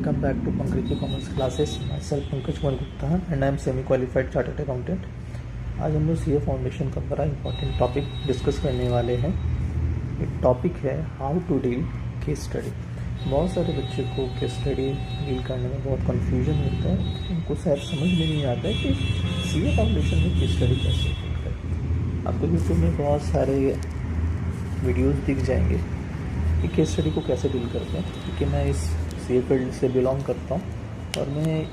welcome back to Pankaj Commerce Classes. Myself Pankaj Kumar Gupta and I am semi-qualified chartered accountant. आज हम लोग CA foundation का बड़ा important topic discuss करने वाले हैं। एक टॉपिक है how to deal case study. बहुत सारे बच्चे को केस स्टडी डील करने में बहुत कन्फ्यूजन होता है, उनको शायद समझ में नहीं आता है कि सीए फाउंडेशन में केस स्टडी कैसे डील करें। आपको यूट्यूब में बहुत सारे वीडियोज़ दिख जाएंगे कि केस स्टडी को कैसे डील करते हैं, क्योंकि मैं इस सीए फील्ड से बिलोंग करता हूँ और मैं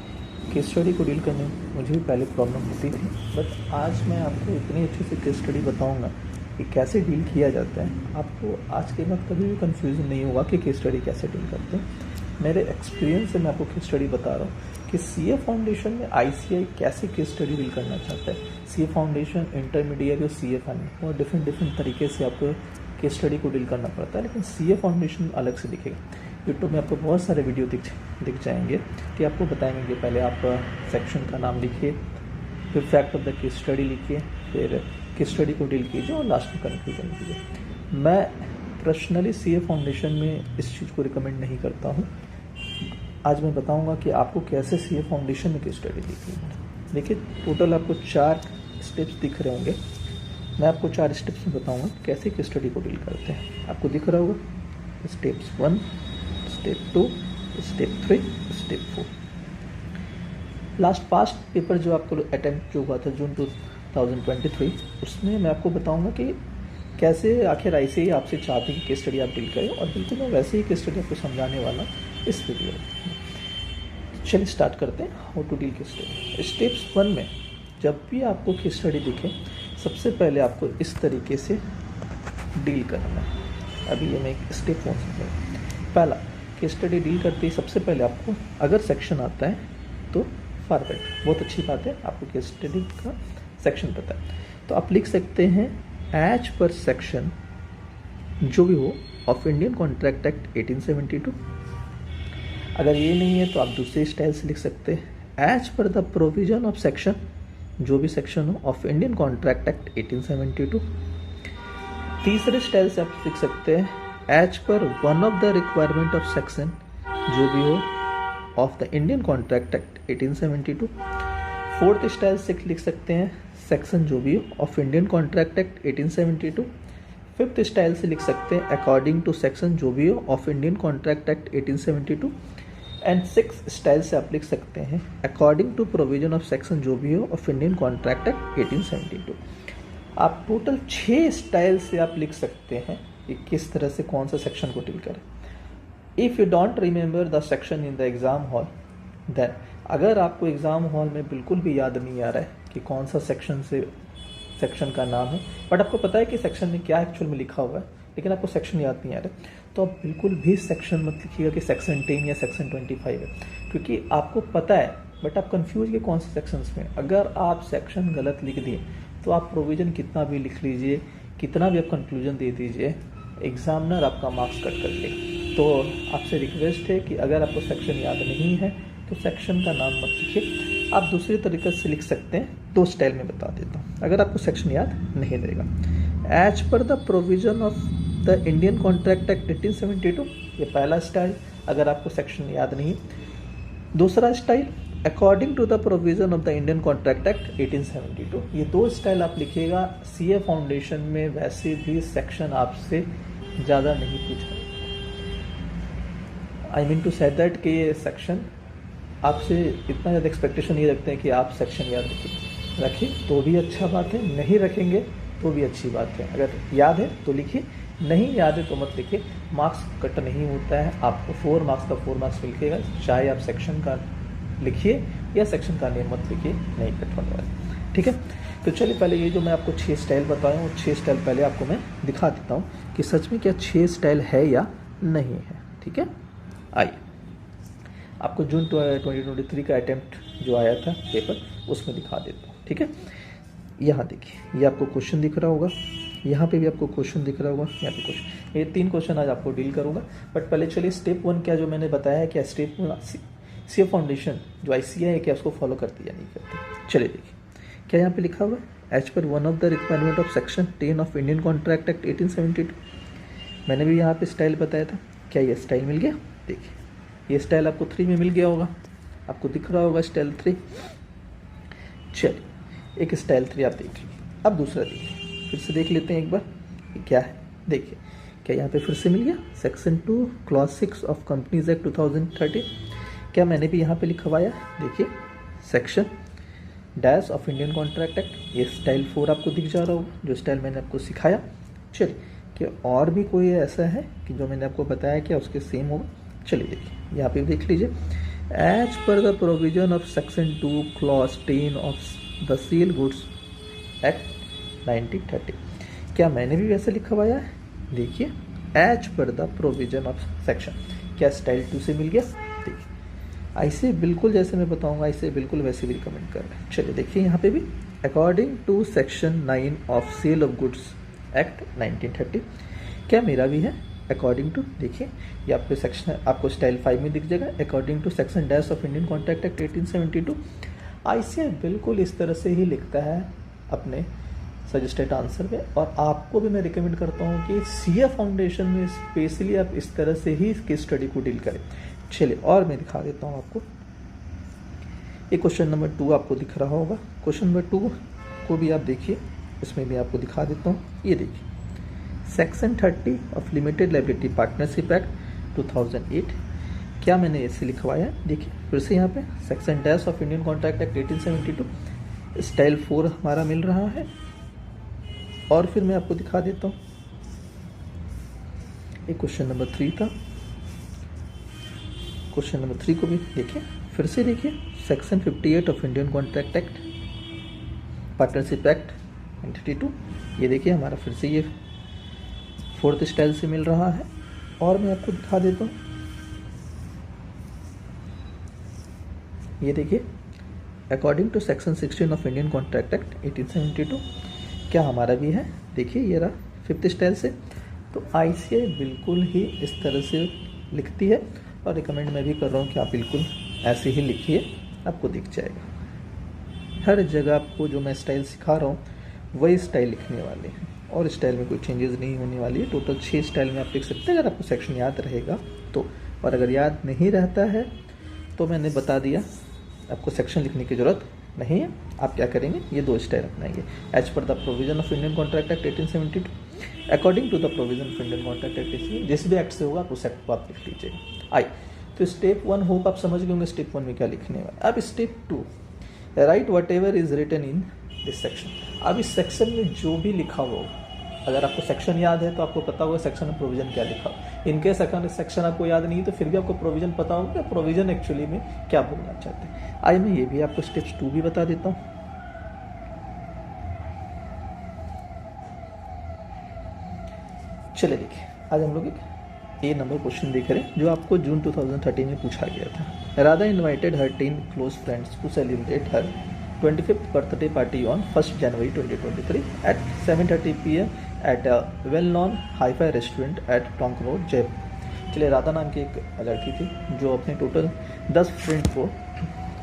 केस स्टडी को डील करने में मुझे भी पहले प्रॉब्लम होती थी, बट आज मैं आपको इतनी अच्छी से केस स्टडी बताऊँगा कि कैसे डील किया जाता है। आपको आज के बाद कभी भी कन्फ्यूजन नहीं होगा कि केस स्टडी कैसे डील करते हैं। मेरे एक्सपीरियंस से मैं आपको केस स्टडी बता रहा हूँ कि सीए फाउंडेशन में आईसीआई कैसे केस स्टडी डील करना चाहता है। सीए फाउंडेशन, इंटरमीडिएट और सीए फाइनल और डिफरेंट तरीके से आपको केस स्टडी को डील करना पड़ता है, लेकिन सीए फाउंडेशन अलग से दिखेगा। यूट्यूब में आपको बहुत सारे वीडियो दिख जाएंगे कि आपको बताएंगे कि पहले आप सेक्शन का नाम लिखिए, फिर fact of the case study लिखिए, फिर केस स्टडी को डील कीजिए और लास्ट में कंक्लूजन कीजिए। मैं पर्सनली सीए फाउंडेशन में इस चीज़ को रिकमेंड नहीं करता हूँ। आज मैं बताऊँगा कि आपको कैसे सीए फाउंडेशन में केस स्टडी लिखनी है। देखिए, टोटल आपको 4 स्टेप्स दिख रहे होंगे। मैं आपको 4 स्टेप्स में बताऊँगा कैसे केस स्टडी को डील करते हैं। आपको दिख रहा होगा steps 1, step 2, step 3, step 4। Past paper जो आपको अटेम्प्ट जो हुआ था जून 2023, उसमें मैं आपको बताऊंगा कि कैसे आखिर ऐसे ही आपसे चाहते हैं कि केस स्टडी आप डील करें, और बिल्कुल मैं वैसे ही केस स्टडी आपको समझाने वाला इस वीडियो में। चलिए स्टार्ट करते हैं how to deal case study. Steps 1 में जब भी आपको केस स्टडी दिखे, सबसे पहले आपको इस तरीके से डील करना है। अभी ये मैं एक स्टेप 1 समझाऊँ। पहला, केस स्टडी डील करते ही सबसे पहले आपको अगर सेक्शन आता है तो फॉरवर्ड, बहुत अच्छी बात है, आपको केस स्टडी का सेक्शन पता है तो आप लिख सकते हैं एज पर सेक्शन जो भी हो ऑफ इंडियन कॉन्ट्रैक्ट एक्ट 1872। अगर ये नहीं है तो आप दूसरे स्टाइल से लिख सकते हैं as per the provision of section, जो भी सेक्शन हो ऑफ इंडियन कॉन्ट्रैक्ट एक्ट 1872। तीसरे स्टाइल से आप लिख सकते हैं as per one of the requirement of section, जो भी हो of the Indian contract act 1872। Fourth style से लिख सकते हैं सेक्शन जो भी हो of Indian contract act 1872। Fifth style से लिख सकते हैं अकॉर्डिंग टू सेक्शन जो भी हो of Indian contract act 1872। And six style से आप लिख सकते हैं according to provision of section जो भी हो ऑफ इंडियन कॉन्ट्रैक्ट एक्ट 1872। आप टोटल 6 स्टाइल से आप लिख सकते हैं कि किस तरह से कौन सा सेक्शन को डील करें। If you don't remember the section in the exam hall, then अगर आपको एग्ज़ाम हॉल में बिल्कुल भी याद नहीं आ रहा है कि कौन सा सेक्शन का नाम है, बट आपको पता है कि सेक्शन में क्या एक्चुअल में लिखा हुआ है, लेकिन आपको सेक्शन याद नहीं आ रहा है, तो आप बिल्कुल भी सेक्शन मत लिखिएगा कि सेक्शन 10 या सेक्शन 25 है, क्योंकि आपको पता है बट आप कंफ्यूज कि कौन से सेक्शंस में। अगर आप सेक्शन गलत लिख दिए तो आप प्रोविज़न कितना भी लिख लीजिए, कितना भी आप कंक्लूजन दे दीजिए, एग्जामिनर आपका मार्क्स कट कर ले। तो आपसे रिक्वेस्ट है कि अगर आपको सेक्शन याद नहीं है तो सेक्शन का नाम मत लिखिए। आप दूसरे तरीके से लिख सकते हैं, 2 स्टाइल में बता देता हूँ अगर आपको सेक्शन याद नहीं रहेगा। As per the provision of the Indian contract act 1872, ये पहला स्टाइल अगर आपको सेक्शन याद नहीं। दूसरा style according to the provision of the Indian contract act 1872। ये 2 स्टाइल आप लिखिएगा। सीए फाउंडेशन में वैसे भी सेक्शन आपसे ज़्यादा नहीं पूछा। I mean to say that कि ये सेक्शन आपसे इतना ज़्यादा एक्सपेक्टेशन नहीं रखते हैं कि आप सेक्शन याद रखिए तो भी अच्छा बात है, नहीं रखेंगे तो भी अच्छी बात है। अगर याद है तो लिखिए, नहीं याद है तो मत लिखिए। मार्क्स कट नहीं होता है, आपको 4 मार्क्स का 4 मार्क्स मिलेगा, चाहे आप सेक्शन का लिखिए या सेक्शन का नेम मत लिखिए, नहीं कट होने वाला। ठीक है, तो चलिए पहले ये जो मैं आपको 6 स्टाइल बताया हूँ, 6 स्टाइल पहले आपको मैं दिखा देता हूँ कि सच में क्या 6 स्टाइल है या नहीं है। ठीक है, आइए आपको जून 2023 का अटेम्प्ट जो आया था पेपर, उसमें दिखा देता हूँ। ठीक है, यहाँ देखिए, ये आपको क्वेश्चन दिख रहा होगा, यहाँ पे भी आपको क्वेश्चन दिख रहा होगा, यहाँ पे क्वेश्चन। ये 3 क्वेश्चन आज आपको डील करूँगा, बट पहले चलिए स्टेप 1 क्या जो मैंने बताया है, क्या स्टेप 1 सीए फाउंडेशन जो आईसीआई है क्या उसको फॉलो करती है या नहीं करती। चलिए देखिए क्या यहाँ पे लिखा हुआ है, as per one of the requirement of section 10 of Indian contract act 1872। मैंने भी यहाँ पे स्टाइल बताया था, क्या ये स्टाइल मिल गया। देखिए ये स्टाइल आपको 3 में मिल गया होगा, आपको दिख रहा होगा स्टाइल 3। चलिए एक स्टाइल 3 आप देख लीजिए। अब दूसरा देखिए, फिर से देख लेते हैं एक बार ये क्या है। देखिए क्या यहाँ पे फिर से मिल गया section 2 clause 6 of companies act 2013। क्या मैंने भी यहाँ पे लिखवाया, देखिए section dash of Indian contract act, ये स्टाइल 4 आपको दिख जा रहा होगा जो स्टाइल मैंने आपको सिखाया। चलिए कि और भी कोई ऐसा है कि जो मैंने आपको बताया क्या उसके सेम होगा। चलिए देखिए यहाँ पे देख लीजिए, as per the provision of section 2 clause 10 of the Sale Goods Act 1930। क्या मैंने भी वैसे लिखवाया है, देखिए as per the provision of section, क्या स्टाइल 2 से मिल गया। देखिए ऐसे बिल्कुल जैसे मैं बताऊंगा ऐसे बिल्कुल वैसे भी रिकमेंड कर रहे हैं। चलिए देखिए यहाँ पे भी according to section 9 of Sale of Goods Act 1930, क्या मेरा भी है अकॉर्डिंग टू। देखिए ये आपको सेक्शन आपको स्टाइल 5 में दिख जाएगा, according to section dash of Indian contract act 1872। ICAI बिल्कुल इस तरह से ही लिखता है अपने सजेस्टेड आंसर में, और आपको भी मैं रिकमेंड करता हूँ कि CA फाउंडेशन में स्पेशली आप इस तरह से ही केस स्टडी को डील करें। चलिए और मैं दिखा देता हूँ आपको, ये क्वेश्चन नंबर 2 आपको दिख रहा होगा। क्वेश्चन नंबर 2 को भी आप देखिए, इसमें भी आपको दिखा देता हूँ। ये देखिए section 30 of limited liability partnership act 2008, क्या मैंने ऐसे लिखवाया है। देखिए फिर से यहाँ पे section dash of Indian contract act 1872 style 4 हमारा मिल रहा है। और फिर मैं आपको दिखा देता हूँ, एक क्वेश्चन नंबर 3 था, क्वेश्चन नंबर 3 को भी देखिए, फिर से देखिए section 58 of Indian contract act partnership act 1932, ये देखिए हमारा फिर से ये 4th स्टाइल से मिल रहा है। और मैं आपको दिखा देता हूँ, ये देखिए according to section 16 of Indian contract act 1872, क्या हमारा भी है। देखिए ये रहा 5th स्टाइल से। तो ICAI बिल्कुल ही इस तरह से लिखती है, और रिकमेंड मैं भी कर रहा हूँ कि आप बिल्कुल ऐसे ही लिखिए, आपको दिख जाएगा। हर जगह आपको जो मैं स्टाइल सिखा रहा हूँ वही स्टाइल लिखने वाले हैं, और स्टाइल में कोई चेंजेस नहीं होने वाली है। टोटल 6 स्टाइल में आप लिख सकते हैं अगर आपको सेक्शन याद रहेगा तो, और अगर याद नहीं रहता है तो मैंने बता दिया आपको सेक्शन लिखने की ज़रूरत नहीं है। आप क्या करेंगे, ये 2 स्टाइल अपनाएंगे, as per the provision of Indian contract act 1872, according to the provision of Indian contract act, जिस भी एक्ट से होगा आप उस एक्ट को आप लिख लीजिएगा। आई तो स्टेप 1 होप आप समझ गए होंगे स्टेप 1 में क्या लिखने वाला। अब step 2, write whatever is written in this section. अब इस सेक्शन में जो भी लिखा हुआ, अगर आपको सेक्शन याद है तो आपको पता होगा सेक्शन में प्रोविजन क्या लिखा हो। इनकेस अगर सेक्शन आपको याद नहीं तो फिर भी आपको प्रोविजन पता होगा कि प्रोविजन एक्चुअली में क्या बोलना चाहते हैं। आज मैं ये भी आपको स्टेप्स 2 भी बता देता हूँ। चलिए देखिए, आज हम लोग एक A नंबर क्वेश्चन देख रहे हैं जो आपको जून 2013 में पूछा गया था। Radha invited her 10 close friends to celebrate her 25th birthday party on 1st January 2023 at 7:30 PM at a well-known hi-fi restaurant at Tonk Road, Jaipur. चलिए राधा नाम की एक लड़की थी जो अपने टोटल 10 फ्रेंड को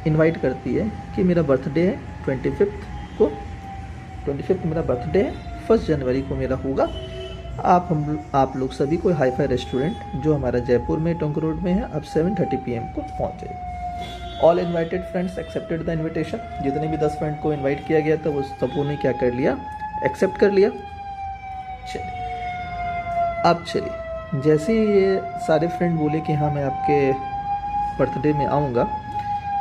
इनवाइट करती है कि मेरा बर्थडे है 25th मेरा बर्थडे है, 1 जनवरी को मेरा होगा। आप लोग सभी को हाई-फाई रेस्टोरेंट जो हमारा जयपुर में टोंक रोड में है अब 7:30 PM को पहुँच जाएगी। All invited friends accepted the invitation. जितने भी 10 फ्रेंड को इन्वाइट किया गया था वो सबों ने क्या कर लिया, एक्सेप्ट कर लिया। चलिए अब चलिए, जैसे ही ये सारे फ्रेंड बोले कि हाँ मैं आपके बर्थडे में आऊँगा,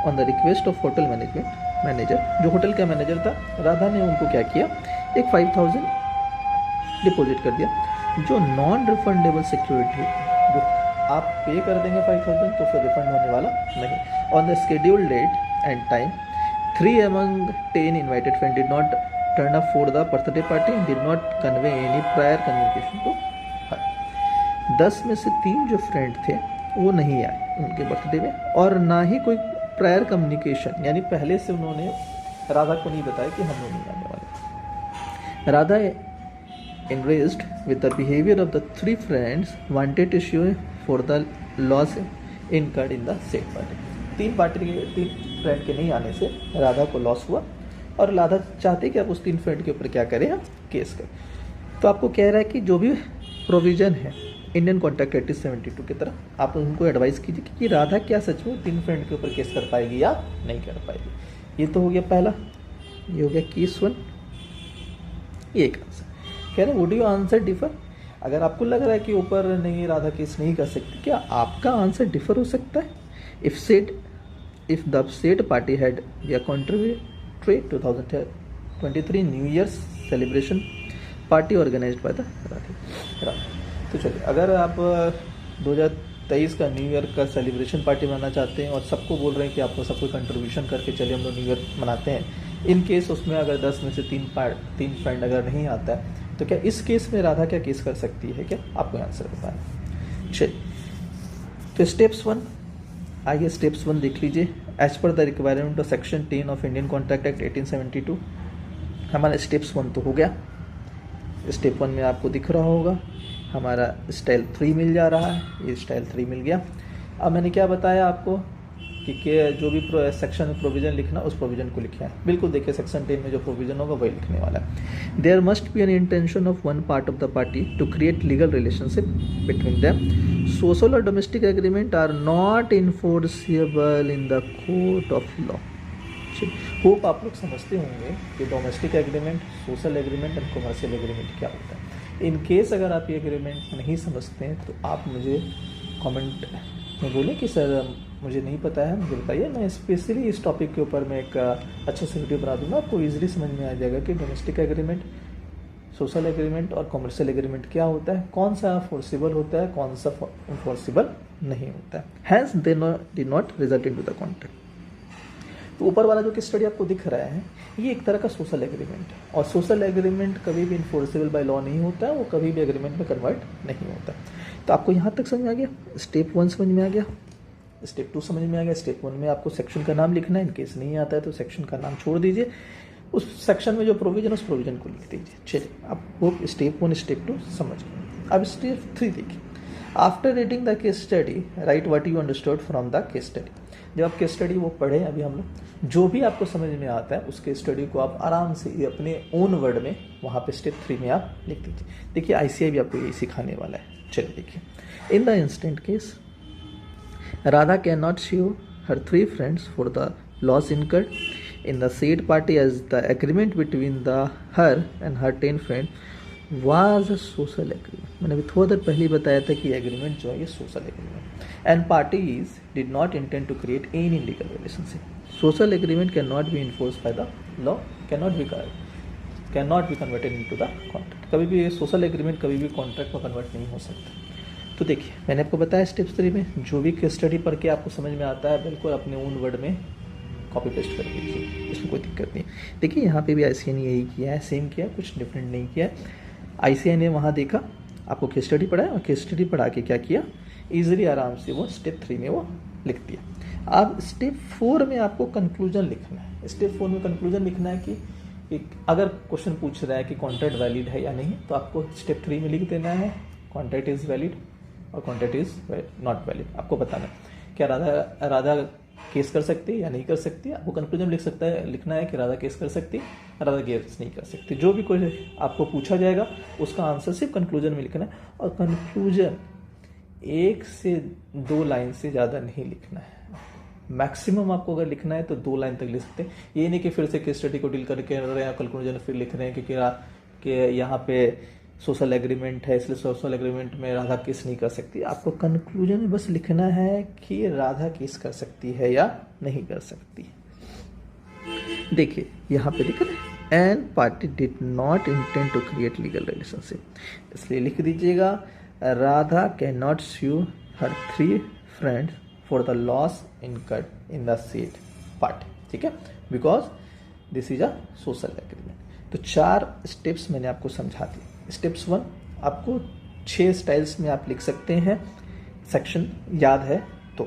on the request of hotel manager, जो होटल का मैनेजर था, राधा ने उनको क्या किया, एक 5000 डिपॉजिट कर दिया, जो नॉन रिफंडेबल सिक्योरिटी, जो आप पे कर देंगे 5000 तो फिर रिफंड होने वाला नहीं। On the scheduled date and time 3 among 10 invited friends did not turn up for the birthday party and did not convey any prior communication to her। 10 में से 3 जो फ्रेंड थे वो नहीं आए उनके बर्थडे में, और ना ही कोई प्रायर कम्युनिकेशन, यानी पहले से उन्होंने राधा को नहीं बताया कि हम लोग नहीं आने वाले। Radha enraged with the behavior of the 3 friends wanted to sue for the loss incurred in the said party। 3 friend के नहीं आने से राधा को लॉस हुआ, और राधा चाहते कि आप उस 3 फ्रेंड के ऊपर क्या करें, हम केस करें। तो आपको कह रहा है कि जो भी प्रोविज़न है इंडियन कॉन्ट्रैक्ट 1872 की तरह आप उनको एडवाइस कीजिए कि राधा क्या सच में 3 फ्रेंड के ऊपर केस कर पाएगी या नहीं कर पाएगी। ये तो हो गया पहला, ये हो गया केस 1। ये एक आंसर कह रहे वुड यू आंसर डिफर, अगर आपको लग रहा है कि ऊपर नहीं राधा केस नहीं कर सकती, क्या आपका आंसर डिफर हो सकता है। If the said party had या contributory 2023 new year's celebration party organised by the Radha. तो चलिए, अगर आप 2023 का न्यू ईयर का सेलिब्रेशन पार्टी मनाना चाहते हैं और सबको बोल रहे हैं कि आपको सबको कंट्रीब्यूशन करके चलिए हम लोग न्यू ईयर मनाते हैं, इन केस उसमें अगर 10 में से 3 फ्रेंड अगर नहीं आता है, तो क्या इस केस में राधा क्या केस कर सकती है, क्या आपको आंसर बताना। चलिए, तो स्टेप्स 1, आइए स्टेप्स 1 देख लीजिए। As per the requirement of section 10 of Indian contract act 1872, हमारा स्टेप्स 1 तो हो गया। स्टेप 1 में आपको दिख रहा होगा हमारा स्टाइल 3 मिल जा रहा है, ये स्टाइल 3 मिल गया। अब मैंने क्या बताया आपको कि जो भी सेक्शन में प्रोविजन लिखना उस प्रोविजन को लिखा है। बिल्कुल देखिए, सेक्शन 10 में जो प्रोविजन होगा वही लिखने वाला है। There must be an intention of one part of the party to create legal relationship between them. Social और domestic agreement are not enforceable in the court of law. Hope आप लोग समझते होंगे कि domestic agreement, social agreement and commercial agreement क्या होता है। In case अगर आप ये एग्रीमेंट नहीं समझते हैं तो आप मुझे कमेंट में बोलें कि सर मुझे नहीं पता है, मुझे बताइए, मैं स्पेशली इस टॉपिक के ऊपर मैं एक अच्छा सा वीडियो बना दूंगा, आपको इजीली समझ में आ जाएगा कि डोमेस्टिक एग्रीमेंट, सोशल एग्रीमेंट और कमर्शियल एग्रीमेंट क्या होता है, कौन सा फोर्सिबल होता है, कौन सा इनफोर्सिबल नहीं होता है। Hence they did not result into the contract. तो ऊपर वाला जो कि स्टडी आपको दिख रहा है ये एक तरह का सोशल एग्रीमेंट है, और सोशल एग्रीमेंट कभी भी इन्फोर्सेबल बाय लॉ नहीं होता है, वो कभी भी एग्रीमेंट में कन्वर्ट नहीं होता। तो आपको यहाँ तक समझ में आ गया, स्टेप 1 समझ में आ गया, स्टेप 2 समझ में आ गया। स्टेप 1 में आपको सेक्शन का नाम लिखना है, इनकेस नहीं आता है तो सेक्शन का नाम छोड़ दीजिए, उस सेक्शन में जो प्रोविजन उस प्रोविजन को लिख दीजिए। चलिए, आप वो स्टेप 1 स्टेप 2 समझ गए। अब स्टेप 3 देखिए। After reading the case study right what you understood from the case study. जब आप केस स्टडी वो पढ़े अभी हम लोग, जो भी आपको समझ में आता है उस केस स्टडी को आप आराम से अपने ओन वर्ड में वहाँ पे स्टेप 3 में आप लिख दीजिए। देखिए, ICAI भी आपको यही सिखाने वाला है। चलिए देखिए, in the instant case Radha cannot sue her 3 friends for the loss incurred in the said party as the agreement between her and her 10 friends was a social agreement। मैंने अभी थोड़ा देर पहले बताया था कि एग्रीमेंट जो है ये social agreement, and parties did not intend to create any legal relationship. Social agreement can not be enforce by the law, can not be converted into the contract. कभी भी सोशल एग्रीमेंट कभी भी contract में convert नहीं हो सकता। तो देखिए, मैंने आपको बताया स्टेप 3 में जो भी केस स्टडी पढ़ के आपको समझ में आता है बिल्कुल अपने ओन वर्ड में कॉपी पेस्ट कर दीजिए, इसमें कोई दिक्कत नहीं। देखिए, यहाँ पे भी ICAI ने यही किया है, सेम किया, कुछ डिफरेंट नहीं किया है। ICAI ने वहाँ देखा, आपको केस स्टडी पढ़ाया और केस स्टडी पढ़ा के क्या किया, ईजिली आराम से वो स्टेप 3 में वो लिख दिया। अब स्टेप 4 में आपको कंक्लूजन लिखना है। स्टेप 4 में कंक्लूजन लिखना है कि अगर क्वेश्चन पूछ रहा है कि कॉन्ट्रैक्ट वैलिड है या नहीं, तो आपको स्टेप 3 में लिख देना है कॉन्ट्रैक्ट इज वैलिड और कॉन्ट्रैक्ट इज नॉट वैलिड। आपको बताना क्या राधा केस कर सकती है या नहीं कर सकती। आपको कंक्लूजन लिखना है कि राधा केस कर सकती, राधा केस नहीं कर सकती। जो भी कोई आपको पूछा जाएगा उसका आंसर सिर्फ कंक्लूजन में लिखना है, और कंक्लूजन 1 से 2 लाइन से ज़्यादा नहीं लिखना है। मैक्सिमम आपको अगर लिखना है तो 2 लाइन तक लिख सकते हैं। ये नहीं कि फिर से केस स्टडी को डील करके रहे हैं कंक्लूजन फिर लिख रहे हैं कि यहाँ पे सोशल एग्रीमेंट है इसलिए सोशल एग्रीमेंट में राधा केस नहीं कर सकती। आपको कंक्लूजन में बस लिखना है कि राधा केस कर सकती है या नहीं कर सकती। देखिए, यहाँ पे लिख रहे हैं and party did not intend to create legal relationship, इसलिए लिख दीजिएगा Radha can not sue her 3 friends for the loss incurred in the said party. ठीक है, because this is a social agreement. तो 4 स्टेप्स मैंने आपको समझा दिए। स्टेप्स 1 आपको 6 स्टाइल्स में आप लिख सकते हैं, सेक्शन याद है तो।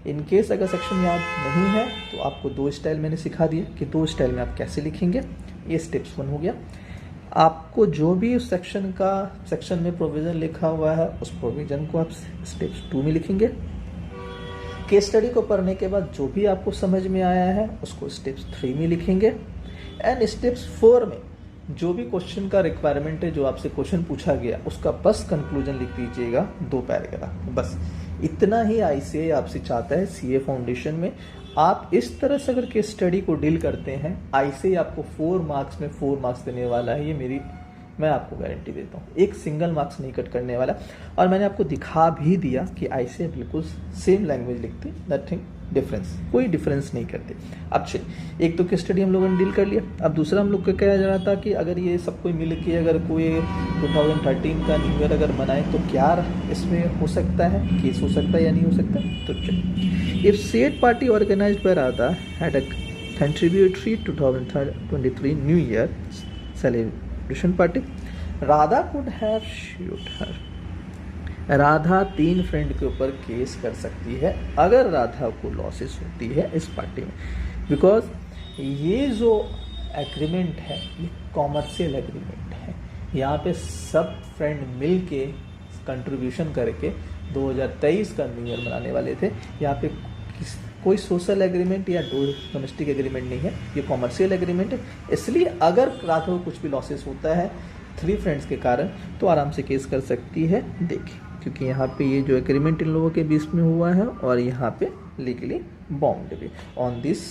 इन केस अगर सेक्शन याद नहीं है तो आपको 2 स्टाइल मैंने सिखा दिया कि 2 स्टाइल में आप कैसे लिखेंगे। ये स्टेप्स 1 हो गया। आपको जो भी उस सेक्शन में प्रोविजन लिखा हुआ है उस प्रोविजन को आप स्टेप्स 2 में लिखेंगे। केस स्टडी को पढ़ने के बाद जो भी आपको समझ में आया है उसको स्टेप्स 3 में लिखेंगे। एंड स्टेप्स 4 में जो भी क्वेश्चन का रिक्वायरमेंट है, जो आपसे क्वेश्चन पूछा गया उसका बस कंक्लूजन लिख दीजिएगा 2 पैराग्राफ, बस इतना ही आईसीएआई आपसे चाहता है सीए फाउंडेशन में। आप इस तरह से अगर केस स्टडी को डील करते हैं, आईसीएआई आपको 4 मार्क्स में 4 मार्क्स देने वाला है, ये मैं आपको गारंटी देता हूँ, एक सिंगल मार्क्स नहीं कट करने वाला। और मैंने आपको दिखा भी दिया कि आईसीएआई बिल्कुल सेम लैंग्वेज लिखती, नथिंग डिफरेंस, कोई डिफरेंस नहीं करते। अब चलिए, एक तो केस स्टडी हम लोगों ने डील कर लिया। अब दूसरा हम लोग का कहा जा रहा था कि अगर ये सब कोई मिल के अगर कोई 2013 का न्यू ईयर अगर मनाए तो क्या इसमें हो सकता है, केस हो सकता है या नहीं हो सकता। तो चलिए, if said party organised by Radha had a contributory 2023 new year celebration party, Radha could have shoot her. Radha 3 friend के ऊपर केस कर सकती है अगर राधा को लॉसेस होती है इस पार्टी में, बिकॉज ये जो एग्रीमेंट है ये कॉमर्शियल एग्रीमेंट है। यहाँ पे सब फ्रेंड मिल के कंट्रीब्यूशन करके 2023 का न्यू ईयर मनाने वाले थे। यहाँ पे कोई सोशल एग्रीमेंट या डोमेस्टिक एग्रीमेंट नहीं है, ये कॉमर्शियल एग्रीमेंट है। इसलिए अगर राधा को कुछ भी लॉसेस होता है 3 फ्रेंड्स के कारण तो आराम से केस कर सकती है। देखिए, क्योंकि यहाँ पे ये जो एग्रीमेंट इन लोगों के बीच में हुआ है और यहाँ पे लीगली बाउंड भी। On this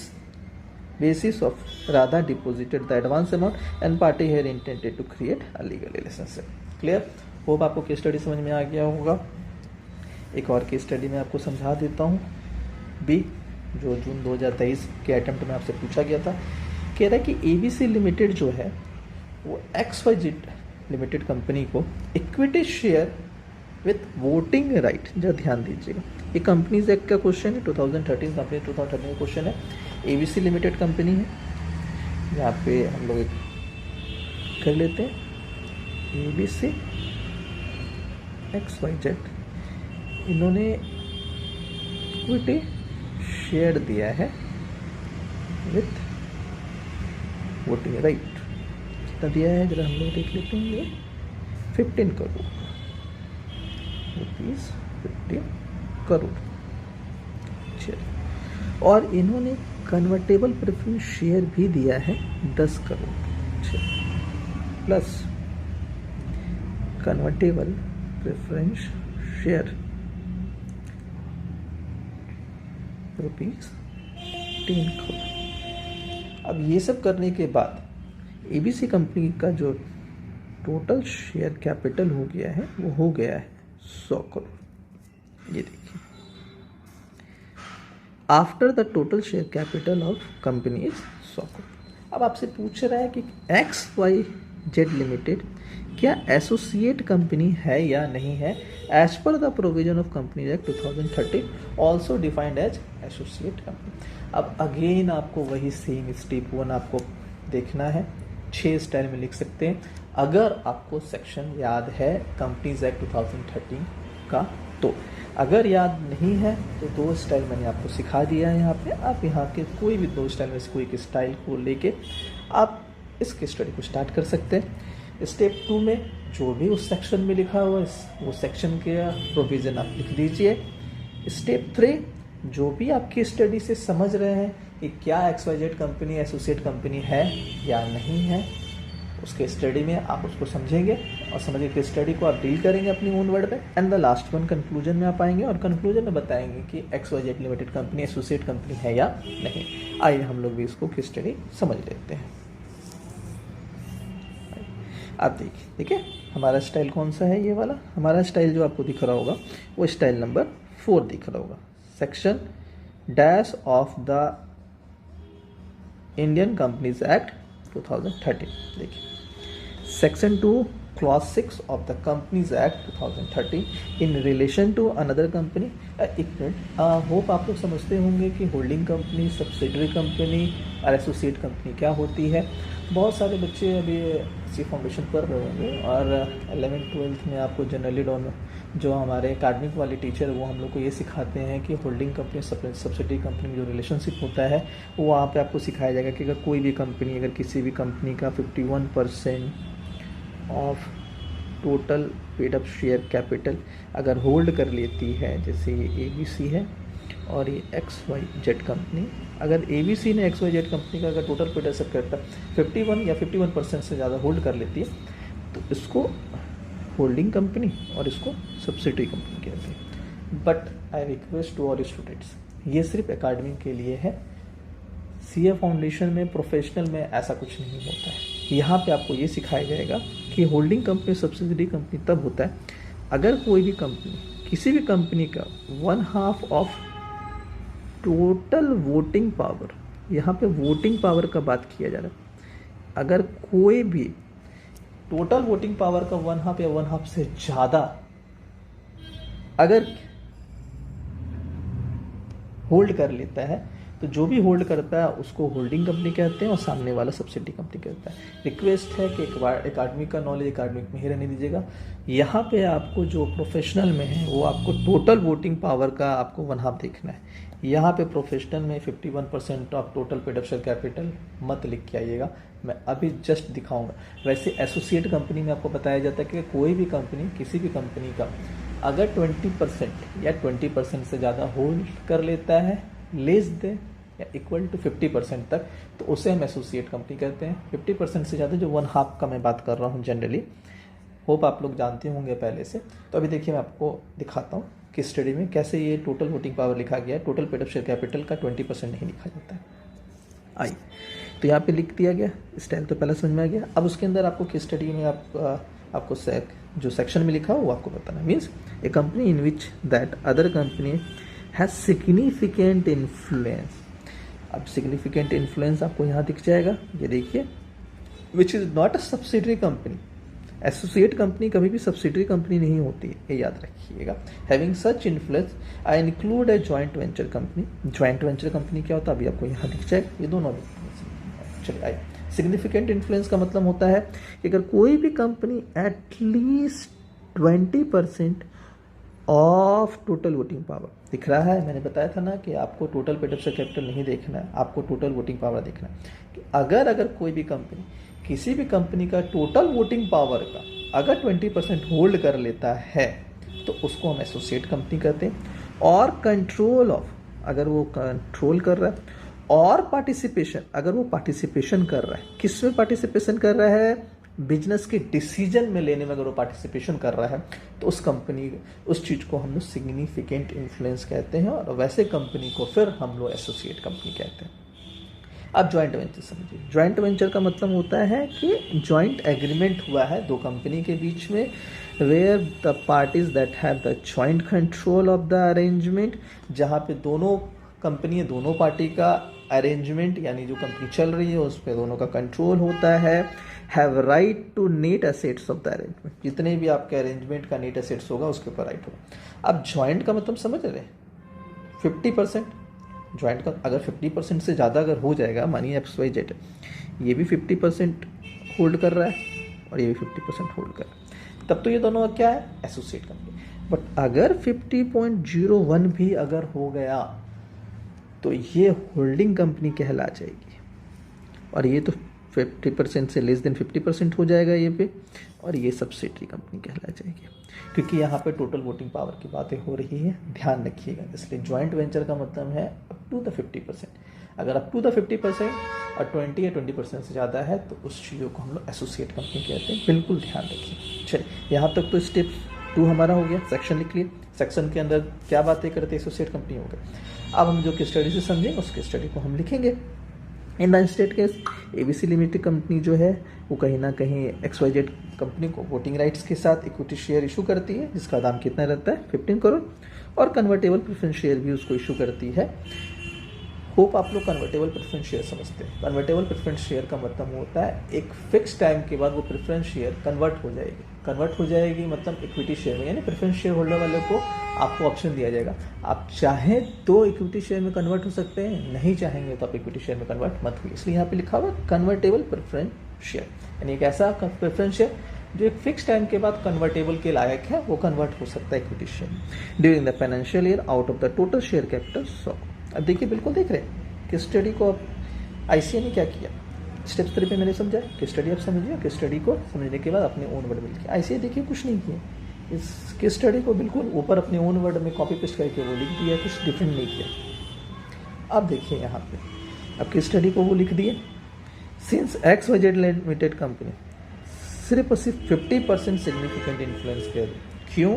basis of Radha deposited the advance amount and party here intended to create a legal relationship. Clear? Hope आपको केस स्टडी समझ में आ गया होगा। एक और केस स्टडी में आपको समझा देता हूँ। बी, जो जून 2023 के अटेम्प्ट में आपसे पूछा गया था, कह रहा है कि एबीसी लिमिटेड जो है वो XYZ लिमिटेड कंपनी को equity share with voting right, जरा ध्यान दीजिएगा, ये कंपनीज एक्ट का क्वेश्चन है, 2013 कंपनी 2013 का क्वेश्चन है। एबीसी लिमिटेड कंपनी है, यहाँ पे हम लोग एक कर लेते हैं एबीसी XYZ, इन्होंने इक्विटी शेयर दिया है विथ वोटिंग राइट। कितना दिया है जरा हम लोग देख लेते हैं। ये 15 करोड़ रुपीज़, 15 करोड़। चलिए, और इन्होंने कन्वर्टेबल प्रेफरेंस शेयर भी दिया है 10 crore, plus convertible preference share ₹10 crore. अब ये सब करने के बाद एबीसी कंपनी का जो टोटल शेयर कैपिटल हो गया है वो हो गया है 100 करोड़। ये देखिए, after the total share capital of company is 100 crore. अब आपसे पूछ रहा है कि XYZ लिमिटेड क्या एसोसिएट कंपनी है या नहीं है, as per the provision of company act 2013 also defined as associate company. अब अगेन आपको वही सेम स्टेप 1 आपको देखना है, 6 स्टाइल में लिख सकते हैं अगर आपको सेक्शन याद है कंपनीज एक्ट 2013 का। तो अगर याद नहीं है तो 2 स्टाइल मैंने आपको सिखा दिया है यहाँ पे। आप यहाँ के कोई भी 2 स्टाइल में से कोई एक स्टाइल को लेके आप इसके स्टडी को स्टार्ट कर सकते हैं। स्टेप 2 में जो भी उस सेक्शन में लिखा हुआ है वो सेक्शन के प्रोविज़न आप लिख दीजिए। स्टेप 3 जो भी आपकी स्टडी से समझ रहे हैं कि क्या XYZ कंपनी एसोसिएट कंपनी है या नहीं है, उसके स्टडी में आप उसको समझेंगे और समझ के स्टडी को आप डील करेंगे अपनी ओन वर्ड में। And the last one conclusion में आप आएंगे और कंक्लूजन में बताएंगे कि XYZ limited company associate company है या नहीं। आइए हम लोग भी इसको की स्टडी समझ लेते हैं। आप देखिए, ठीक है, हमारा स्टाइल कौन सा है, ये वाला हमारा स्टाइल जो आपको दिख रहा होगा वो स्टाइल नंबर 4 दिख रहा होगा। Section dash of the Indian companies act 2013। देखिए, section 2 clause 6 of the companies act 2013 in relation to another company. एक मिनट, होप आप लोग समझते होंगे कि होल्डिंग कंपनी, सब्सिडरी कंपनी और एसोसिएट कंपनी क्या होती है। बहुत सारे बच्चे अभी सी फाउंडेशन पढ़ रहे होंगे और 11th-12th में आपको जनरली जो हमारे एकेडमिक वाले टीचर वो हम लोग को ये सिखाते हैं कि होल्डिंग कंपनी सब्सिडरी कंपनी में जो रिलेशनशिप होता है वो वहाँ पे आपको सिखाया जाएगा कि अगर कोई भी कंपनी, अगर किसी भी कंपनी का 51% of total paid up share capital अगर होल्ड कर लेती है, जैसे ये ABC है और ये XYZ कंपनी, अगर ABC ने XYZ कंपनी का अगर टोटल पेटेशन करता 51 या 51% से ज़्यादा होल्ड कर लेती है तो इसको होल्डिंग कंपनी और इसको सब्सिडरी कंपनी कहते हैं। But I request to all students, ये सिर्फ एकेडमी के लिए है। CA फाउंडेशन में, प्रोफेशनल में ऐसा कुछ नहीं होता है। यहाँ पे आपको ये सिखाया जाएगा कि होल्डिंग कंपनी, सब्सिडरी कंपनी तब होता है अगर कोई भी कंपनी, किसी भी कंपनी का 1/2 ऑफ टोटल वोटिंग पावर, यहाँ पे वोटिंग पावर का बात किया जा रहा है, अगर कोई भी टोटल वोटिंग पावर का 1/2 या 1/2 से ज़्यादा अगर होल्ड कर लेता है तो जो भी होल्ड करता है उसको होल्डिंग कंपनी कहते हैं और सामने वाला सब्सिडी कंपनी कहता है। रिक्वेस्ट है कि एक बार एकेडमिक का नॉलेज एकेडमिक में ही रहने दीजिएगा। यहाँ पे आपको जो प्रोफेशनल में है वो आपको टोटल वोटिंग पावर का आपको 1/2 देखना है। यहाँ पे प्रोफेशनल में 51% of total paid up share capital मत लिख के आइएगा, मैं अभी जस्ट दिखाऊंगा। वैसे एसोसिएट कंपनी में आपको बताया जाता है कि कोई भी कंपनी, किसी भी कंपनी का अगर 20% या 20% से ज़्यादा होल्ड कर लेता है, लेस देन या इक्वल टू 50% तक, तो उसे हम एसोसिएट कंपनी कहते हैं। 50% से ज़्यादा, जो 1/2 का मैं बात कर रहा हूँ जनरली, होप आप लोग जानते होंगे पहले से। तो अभी देखिए मैं आपको दिखाता हूँ कि स्टडी में कैसे ये टोटल वोटिंग पावर लिखा गया है। Total paid up share capital का 20% नहीं लिखा जाता है। आई तो यहाँ पे लिख दिया गया, स्टाइल तो पहले समझ में आ गया। अब उसके अंदर आपको किस स्टडी में आपको जो सेक्शन में लिखा हो वो आपको बताना। Means A company in which that other company has significant influence. अब सिग्निफिकेंट इन्फ्लुएंस आपको यहाँ दिख जाएगा, ये देखिए, which is not a subsidiary company. Associate company कभी भी सब्सिडरी कंपनी नहीं होती है, ये याद रखिएगा। Having such influence I include a joint venture company. Joint venture company क्या होता है अभी आपको यहाँ दिख जाएगा, ये दोनों भी। चलिए आइए, सिग्निफिकेंट इन्फ्लुएंस का मतलब होता है कि अगर कोई भी company at least 20% of total voting power, दिख रहा है, मैंने बताया था ना कि आपको total paid up share capital नहीं देखना है, आपको टोटल वोटिंग पावर देखना है। कि अगर कोई भी कंपनी, किसी भी कंपनी का टोटल वोटिंग पावर का अगर 20% होल्ड कर लेता है तो उसको हम एसोसिएट कंपनी कहते हैं। और कंट्रोल ऑफ, अगर वो कंट्रोल कर रहा है, और पार्टिसिपेशन, अगर वो पार्टिसिपेशन कर रहा है, किस में पार्टिसिपेशन कर रहा है, बिजनेस के डिसीजन में लेने में अगर वो पार्टिसिपेशन कर रहा है तो उस कंपनी, उस चीज़ को हम लोग सिग्निफिकेंट इन्फ्लुएंस कहते हैं, और वैसे कंपनी को फिर हम लोग एसोसिएट कंपनी कहते हैं। अब ज्वाइंट वेंचर समझिए। ज्वाइंट वेंचर का मतलब होता है कि ज्वाइंट एग्रीमेंट हुआ है दो कंपनी के बीच में, where the parties that have the joint control of the arrangement, जहाँ पे दोनों कंपनी, दोनों पार्टी का अरेंजमेंट, यानी जो कंपनी चल रही है उस पर दोनों का कंट्रोल होता है। Have right to net assets of the arrangement, जितने भी आपके अरेंजमेंट का नेट एसेट्स होगा उसके ऊपर राइट होगा। अब ज्वाइंट का मतलब समझ रहे, 50%, ज्वाइंट का अगर 50% से ज़्यादा अगर हो जाएगा, मानिए XYZ ये भी 50% होल्ड कर रहा है और ये भी 50% होल्ड कर रहा है, तब तो ये दोनों क्या है, एसोसिएट कंपनी। बट अगर 50.01 भी अगर हो गया तो ये होल्डिंग कंपनी कहला जाएगी, और ये तो 50% से लेस देन 50% हो जाएगा ये पे, और ये सब्सिडरी कंपनी कहला जाएगी। क्योंकि यहाँ पे टोटल वोटिंग पावर की बातें हो रही है, ध्यान रखिएगा। इसलिए ज्वाइंट वेंचर का मतलब है अप टू द 50%। अगर अप टू द 50% और 20 या 20% से ज़्यादा है तो उस चीज़ों को हम लोग एसोसिएट कंपनी कहते हैं, बिल्कुल ध्यान रखिए। चलिए, यहाँ तक तो स्टेप 2 हमारा हो गया, सेक्शन लिख लिए। सेक्शन के अंदर क्या बातें करते हैं, एसोसिएट कंपनी हो गए। अब हम जो केस स्टडी से समझेंगे उस केस स्टडी को हम लिखेंगे। In the state case, ABC limited company जो है वो कहीं ना कहीं XYZ कंपनी को वोटिंग राइट्स के साथ इक्विटी शेयर इशू करती है, जिसका दाम कितना रहता है, 15 करोड़, और कन्वर्टेबल प्रेफरेंस शेयर भी उसको इशू करती है। होप आप लोग कन्वर्टेबल प्रेफरेंस शेयर समझते हैं। कन्वर्टेबल प्रेफरेंस शेयर का मतलब होता है एक फिक्स टाइम के बाद वो प्रेफरेंस शेयर कन्वर्ट हो जाएगी। कन्वर्ट हो जाएगी मतलब इक्विटी शेयर में, यानी प्रेफरेंस शेयर होल्डर वाले को आपको ऑप्शन दिया जाएगा, आप चाहें तो इक्विटी शेयर में कन्वर्ट हो सकते हैं, नहीं चाहेंगे तो आप इक्विटी शेयर में कन्वर्ट मत हुई। इसलिए यहाँ पे लिखा हुआ कन्वर्टेबल प्रेफरेंस शेयर, यानी एक ऐसा प्रेफरेंस शेयर जो एक फिक्स टाइम के बाद कन्वर्टेबल के लायक है, वो कन्वर्ट हो सकता है इक्विटी शेयर में during the financial year out of the total share capital. So अब देखिए, बिल्कुल देख रहे हैं कि स्टडी को अब ICA ने क्या किया, स्टेप 3 पे मैंने समझा कि स्टडी आप समझिए, कि स्टडी को समझने के बाद अपने ओन वर्ड में लिखिए। ICA देखिए कुछ नहीं किया, इस केस स्टडी को बिल्कुल ऊपर अपने ओन वर्ड में कॉपी पेस्ट करके वो लिख दिया, कुछ डिफरेंट नहीं किया। अब देखिए यहाँ पे, अब केस स्टडी को वो लिख दिए, सिंस XYZ लिमिटेड कंपनी सिर्फ और सिर्फ 50% सिग्निफिकेंट इन्फ्लुएंस कर, क्यों?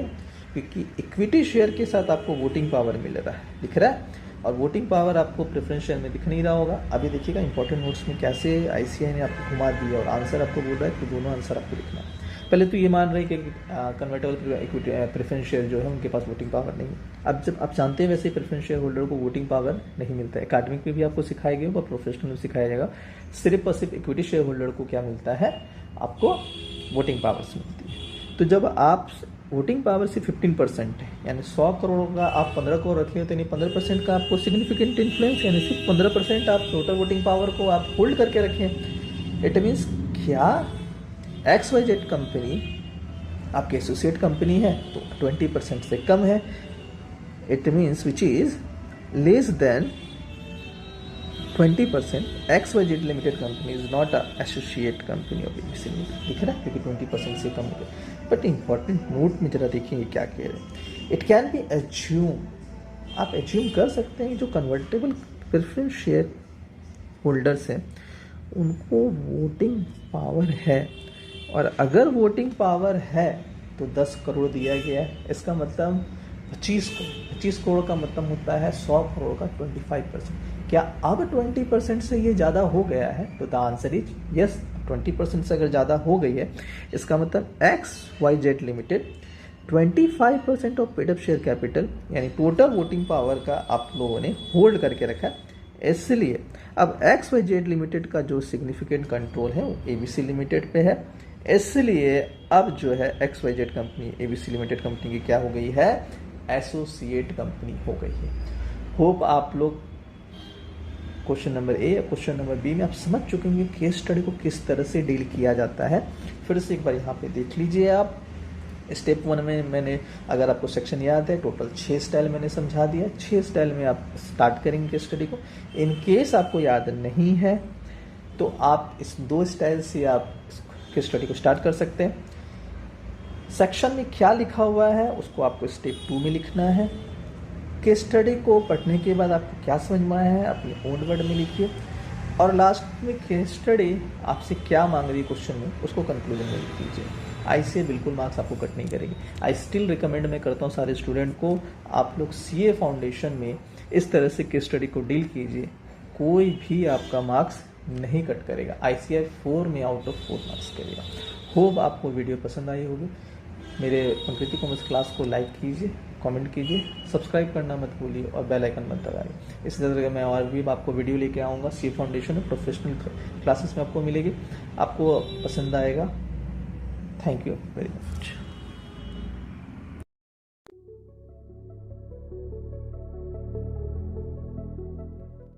क्योंकि इक्विटी शेयर के साथ आपको वोटिंग पावर मिल रहा है, दिख रहा है, और वोटिंग पावर आपको प्रेफरेंस शेयर में दिख नहीं रहा होगा। अभी देखिएगा इंपॉर्टेंट नोट्स में कैसे ICAI ने आपको घुमा दिया और आंसर आपको बोल रहा है कि दोनों आंसर आपको लिखना है। पहले तो ये मान रहे हैं कि कन्वर्टेबल इक्विटी प्रेफरेंस शेयर जो है उनके पास वोटिंग पावर नहीं है। अब जब आप जानते हैं वैसे प्रेफरेंस शेयर होल्डर को वोटिंग पावर नहीं मिलता है, अकादमिक में भी आपको सिखाया गया और प्रोफेशनल में सिखाया जाएगा, सिर्फ और सिर्फ इक्विटी शेयर होल्डर को क्या मिलता है, आपको वोटिंग पावर्स मिलती है। तो जब आप वोटिंग पावर सिर्फ 15% है, यानी 100 करोड़ का आप 15 करोड़ रखे हो, तो यानी 15% का आपको सिग्निफिकेंट इन्फ्लुएंस, यानी सिर्फ 15% आप टोटल वोटिंग पावर को आप होल्ड करके रखें। इट मीन्स क्या XYZ कंपनी आपकी एसोसिएट कंपनी है तो 20% से कम है, it means which is less than 20%, XYZ limited company is not associate company of ABC limited, दिख रहा है, क्योंकि 20% से कम है। बट इंपॉर्टेंट नोट में जरा देखेंगे क्या कह रहे हैं, इट कैन बी एज्यूम, आप एज्यूम कर सकते हैं जो कन्वर्टेबल प्रेफरेंस शेयर होल्डर्स हैं उनको वोटिंग पावर है, और अगर वोटिंग पावर है तो 10 करोड़ दिया गया है, इसका मतलब 25 करोड़, 25 करोड़ का मतलब होता है 100 करोड़ का 25%। क्या अब 20% से ये ज़्यादा हो गया है? तो द आंसर इज यस, 20% से अगर ज़्यादा हो गई है, इसका मतलब XYZ limited 25% of paid up share capital यानी टोटल वोटिंग पावर का आप लोगों ने होल्ड करके रखा है। इसलिए अब XYZ लिमिटेड का जो सिग्निफिकेंट कंट्रोल है वो ABC लिमिटेड पे है, इसलिए अब जो है XYZ company ABC limited company की क्या हो गई है, एसोसिएट कंपनी हो गई है। होप आप लोग क्वेश्चन नंबर A या क्वेश्चन नंबर B में आप समझ चुके हैं केस स्टडी को किस तरह से डील किया जाता है। फिर से एक बार यहाँ पे देख लीजिए आप, स्टेप 1 में मैंने, अगर आपको सेक्शन याद है, टोटल 6 स्टाइल मैंने समझा दिया, 6 स्टाइल में आप स्टार्ट करेंगे केस स्टडी को। इन केस आपको याद नहीं है तो आप इस 2 स्टाइल से आप केस स्टडी को स्टार्ट कर सकते हैं। सेक्शन में क्या लिखा हुआ है उसको आपको स्टेप 2 में लिखना है। केस स्टडी को पढ़ने के बाद आपको क्या समझ में आया है अपने ओन वर्ड में लिखिए, और लास्ट में केस स्टडी आपसे क्या मांग रही है क्वेश्चन में उसको कंक्लूजन में लिख दीजिए। ICAI बिल्कुल मार्क्स आपको कट नहीं करेगी। आई स्टिल रिकमेंड मैं करता हूँ सारे स्टूडेंट को, आप लोग CA फाउंडेशन में इस तरह से केस स्टडी को डील कीजिए, कोई भी आपका मार्क्स नहीं कट करेगा। ICAI 4 में आउट ऑफ 4 मार्क्स करेगा। होप आपको वीडियो पसंद आई होगी। मेरे पंकृति कॉमर्स क्लास को लाइक कीजिए, कमेंट कीजिए, सब्सक्राइब करना मत भूलिए और बेल आइकन मत दबाइए। इसी तरह मैं और भी आपको वीडियो लेके आऊँगा। CA फाउंडेशन में प्रोफेशनल क्लासेस में आपको मिलेगी, आपको पसंद आएगा। Thank you very much.